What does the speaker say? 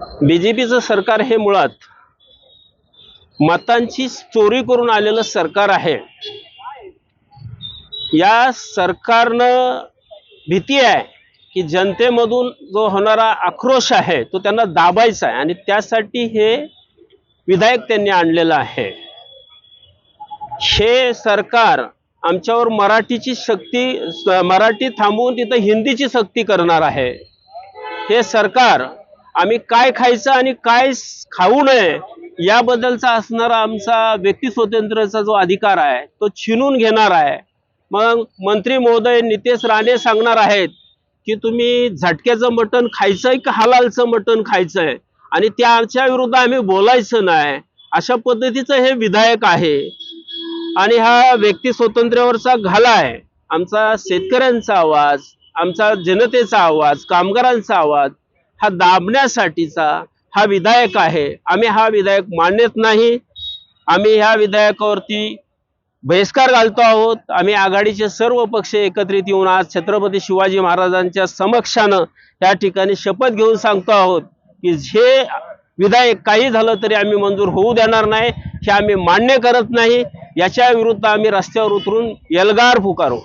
बीजेपीचं सरकार हे मुळात मतांची चोरी करून आलेलं सरकार आहे। या सरकारनं भीती आहे की जनतेमधून जो होणारा आक्रोश आहे तो त्यांना दाबायचा आहे आणि त्यासाठी हे विधायक त्यांनी आणलेलं आहे। हे सरकार आमच्यावर मराठी थांबवून तिथं हिंदीची सक्ती करणार आहे। हे सरकार आम्ही काय खायचं आणि काय खाऊ नये याबद्दलचा असणारा आमचा व्यक्ती स्वातंत्र्याचा जो अधिकार आहे तो छीनून घेणार आहे। मग मंत्री महोदय नितेश राणे सांगणार आहेत की तुम्ही झटक्याचं मटण खायचंय का हलालचं मटण खायचंय आणि त्याच्या विरुद्ध आम्ही बोलायचं नाही, अशा पद्धतीचं हे विधायक आहे। आणि हा व्यक्ती स्वातंत्र्यावरचा घाला आहे। आमचा शेतकऱ्यांचा आवाज, आमचा जनतेचा आवाज, कामगारांचा आवाज हा दाबण्यासाठीचा हा विधायक आहे। आम्ही हा विधायक मानत नाही। आम्ही ह्या विधायकावरती बहिष्कार घालतो आहोत। आम्ही आघाडीचे सर्व पक्ष एकत्रित येऊन आज छत्रपती शिवाजी महाराजांच्या समक्षानं या ठिकाणी शपथ घेऊन सांगतो आहोत की हे विधायक काही झालं तरी आम्ही मंजूर होऊ देणार नाही, हे आम्ही मान्य करत नाही। याच्या विरुद्ध आम्ही रस्त्यावर उतरून एल्गार पुकारू।